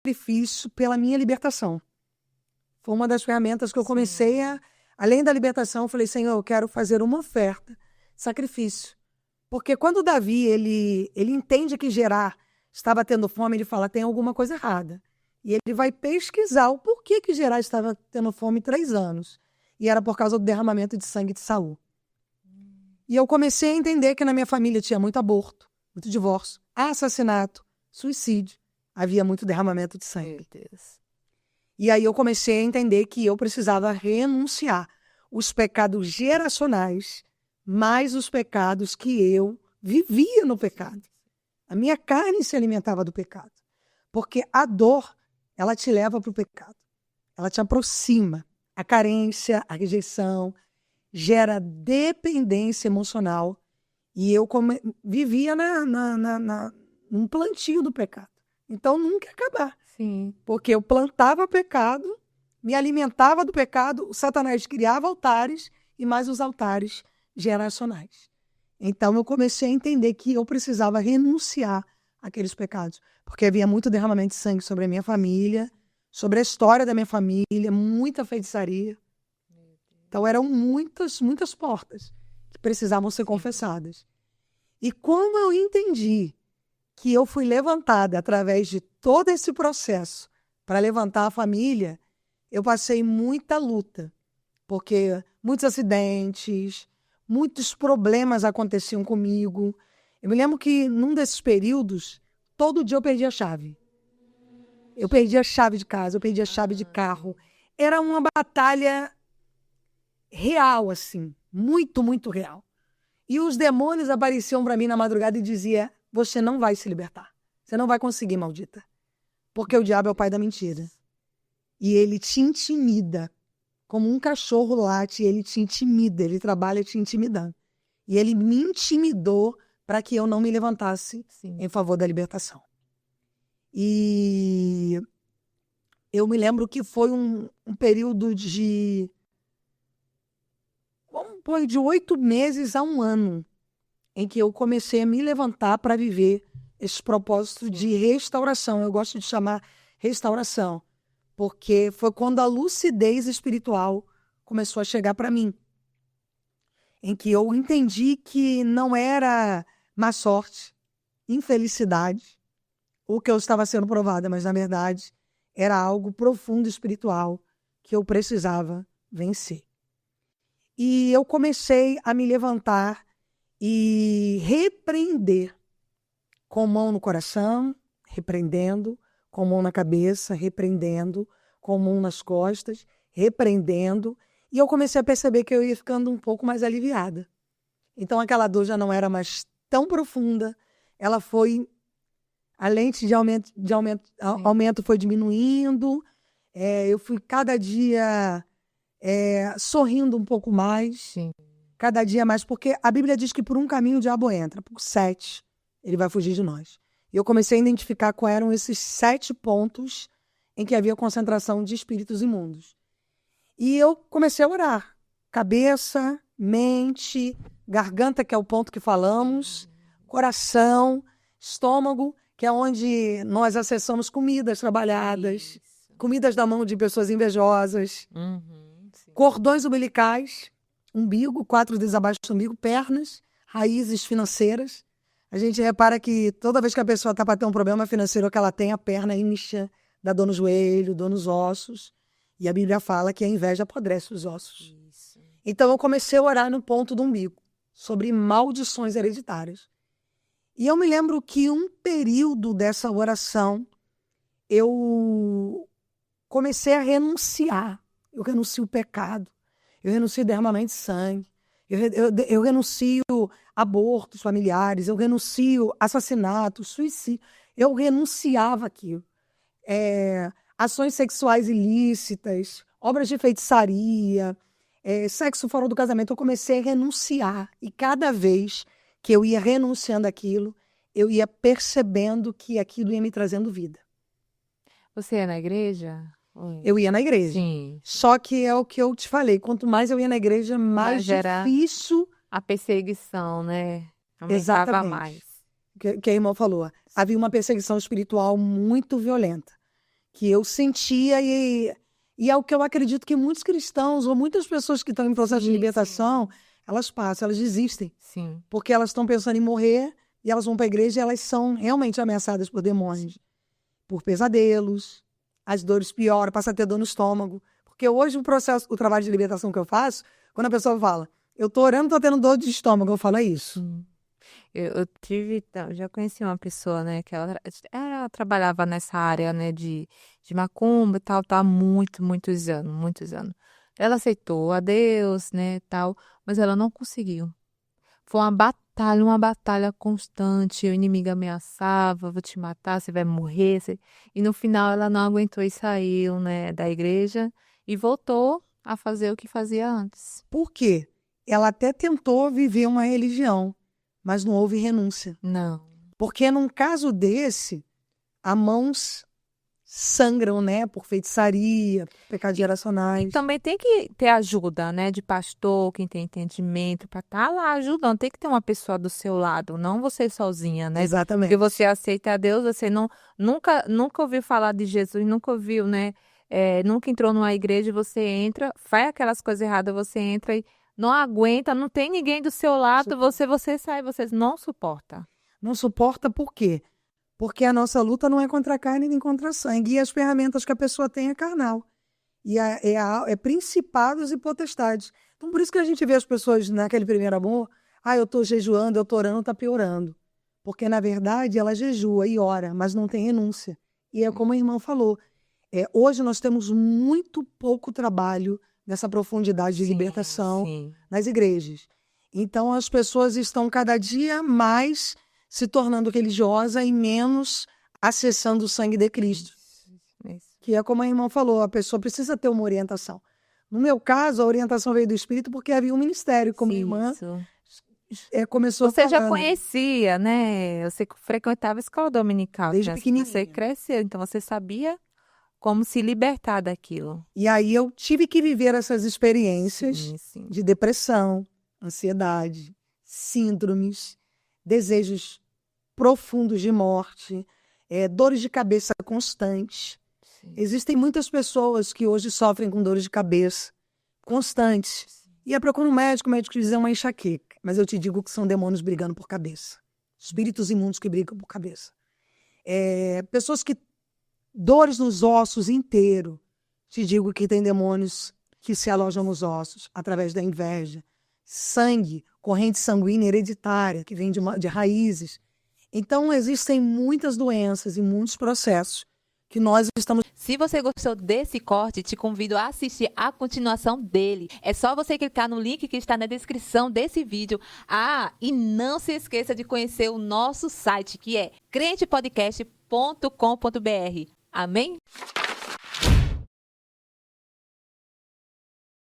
sacrifício pela minha libertação. Foi uma das ferramentas que eu comecei além da libertação, eu falei, Senhor, eu quero fazer uma oferta, sacrifício. Porque quando Davi, ele entende que Gerar estava tendo fome, ele fala, tem alguma coisa errada. E ele vai pesquisar o porquê que Gerar estava tendo fome 3 anos. E era por causa do derramamento de sangue de Saul. E eu comecei a entender que na minha família tinha muito aborto, muito divórcio, assassinato, suicídio. Havia muito derramamento de sangue. Meu Deus. E aí eu comecei a entender que eu precisava renunciar os pecados geracionais, mais os pecados que eu vivia no pecado. A minha carne se alimentava do pecado. Porque a dor, ela te leva para o pecado. Ela te aproxima. A carência, a rejeição, gera dependência emocional. E eu vivia num plantio do pecado. Então, nunca ia acabar. Sim. Porque eu plantava pecado, me alimentava do pecado, o Satanás criava altares e mais os altares geracionais. Então, eu comecei a entender que eu precisava renunciar àqueles pecados. Porque havia muito derramamento de sangue sobre a minha família, sobre a história da minha família, muita feitiçaria. Então, eram muitas portas que precisavam ser confessadas. E como eu entendi que eu fui levantada através de todo esse processo para levantar a família, eu passei muita luta, porque muitos acidentes, muitos problemas aconteciam comigo. Eu me lembro que num desses períodos, todo dia eu perdia a chave. Eu perdia a chave de casa, eu perdia a chave de carro. Era uma batalha real, assim, muito, muito real. E os demônios apareciam para mim na madrugada e diziam, você não vai se libertar. Você não vai conseguir, maldita. Porque o diabo é o pai da mentira. E ele te intimida. Como um cachorro late, ele te intimida. Ele trabalha te intimidando. E ele me intimidou para que eu não me levantasse em favor da libertação. E eu me lembro que foi um período de 8 meses a 1 ano em que eu comecei a me levantar para viver esse propósito de restauração. Eu gosto de chamar restauração, porque foi quando a lucidez espiritual começou a chegar para mim, em que eu entendi que não era má sorte, infelicidade, o que eu estava sendo provada, mas, na verdade, era algo profundo espiritual que eu precisava vencer. E eu comecei a me levantar e repreender, com mão no coração, repreendendo, com mão na cabeça, repreendendo, com mão nas costas, repreendendo. E eu comecei a perceber que eu ia ficando um pouco mais aliviada. Então aquela dor já não era mais tão profunda, ela foi, a lente de aumento foi diminuindo, eu fui cada dia sorrindo um pouco mais. Sim. Cada dia mais, porque a Bíblia diz que por um caminho o diabo entra, por 7 ele vai fugir de nós. E eu comecei a identificar quais eram esses 7 pontos em que havia concentração de espíritos imundos. E eu comecei a orar. Cabeça, mente, garganta, que é o ponto que falamos, coração, estômago, que é onde nós acessamos comidas trabalhadas, comidas da mão de pessoas invejosas, cordões umbilicais, umbigo, 4 dedos abaixo do umbigo, pernas, raízes financeiras. A gente repara que toda vez que a pessoa está para ter um problema financeiro que ela tem, a perna incha, dá dor no joelho, dor nos ossos. E a Bíblia fala que a inveja apodrece os ossos. Isso. Então eu comecei a orar no ponto do umbigo, sobre maldições hereditárias. E eu me lembro que um período dessa oração, eu comecei a renunciar. Eu renuncio o pecado. Eu renuncio derramamento de sangue, eu renuncio abortos familiares, eu renuncio assassinato, suicídio. Eu renunciava aquilo. Ações sexuais ilícitas, obras de feitiçaria, sexo fora do casamento. Eu comecei a renunciar. E cada vez que eu ia renunciando àquilo, eu ia percebendo que aquilo ia me trazendo vida. Você ia na igreja? Eu ia na igreja. Sim. Só que é o que eu te falei. Quanto mais eu ia na igreja, mais difícil... A perseguição, né? Aumentava Exatamente. mais. Que a irmã falou. Havia uma perseguição espiritual muito violenta. que eu sentia e é o que eu acredito que muitos cristãos ou muitas pessoas que estão em processo de Sim, libertação, elas passam, elas desistem, sim. porque elas estão pensando em morrer e elas vão para a igreja e elas são realmente ameaçadas por demônios, por pesadelos, as dores pioram, passa a ter dor no estômago. Porque hoje o trabalho de libertação que eu faço, quando a pessoa fala, eu tô orando, tô tendo dor de estômago, eu falo, é isso. Eu já conheci uma pessoa, né, que ela trabalhava nessa área, né, de macumba e tal, há muitos anos. Ela aceitou a Deus, né, tal, mas ela não conseguiu. Foi uma batalha constante. O inimigo ameaçava, vou te matar, você vai morrer. E no final ela não aguentou e saiu, né, da igreja e voltou a fazer o que fazia antes. Por quê? Ela até tentou viver uma religião, mas não houve renúncia. Não. Porque num caso desse, as mãos sangram, né, por feitiçaria, pecados geracionais. Também tem que ter ajuda, né, de pastor, quem tem entendimento, para estar lá ajudando. Tem que ter uma pessoa do seu lado, não você sozinha, né? Exatamente. Porque você aceita a Deus, você nunca ouviu falar de Jesus, nunca ouviu, né? Nunca entrou numa igreja, você entra, faz aquelas coisas erradas, você entra e não aguenta, não tem ninguém do seu lado, você sai, você não suporta. Não suporta por quê? Porque a nossa luta não é contra a carne nem contra a sangue. E as ferramentas que a pessoa tem é carnal. E é principados e potestades. Então, por isso que a gente vê as pessoas naquele primeiro amor, eu estou jejuando, eu estou orando, está piorando. Porque, na verdade, ela jejua e ora, mas não tem renúncia. E é como a irmã falou, hoje nós temos muito pouco trabalho nessa profundidade de libertação nas igrejas. Então, as pessoas estão cada dia mais se tornando religiosa e menos acessando o sangue de Cristo. Isso. Que é como a irmã falou, a pessoa precisa ter uma orientação. No meu caso, a orientação veio do Espírito porque havia um ministério, como a irmã começou Você já falando. conhecia, né? Você frequentava a escola dominical. Desde pequenininha. Você cresceu, então você sabia como se libertar daquilo. E aí eu tive que viver essas experiências Sim. de depressão, ansiedade, síndromes, desejos profundos de morte, dores de cabeça constantes. Sim. Existem muitas pessoas que hoje sofrem com dores de cabeça constantes. E procura um médico, o médico diz é uma enxaqueca. Mas eu te digo que são demônios brigando por cabeça. Espíritos imundos que brigam por cabeça. Pessoas que... Dores nos ossos inteiro. Te digo que tem demônios que se alojam nos ossos através da inveja. Sangue, corrente sanguínea hereditária, que vem de raízes. Então, existem muitas doenças e muitos processos que nós estamos... Se você gostou desse corte, te convido a assistir a continuação dele. É só você clicar no link que está na descrição desse vídeo. E não se esqueça de conhecer o nosso site, que é crentepodcast.com.br. Amém?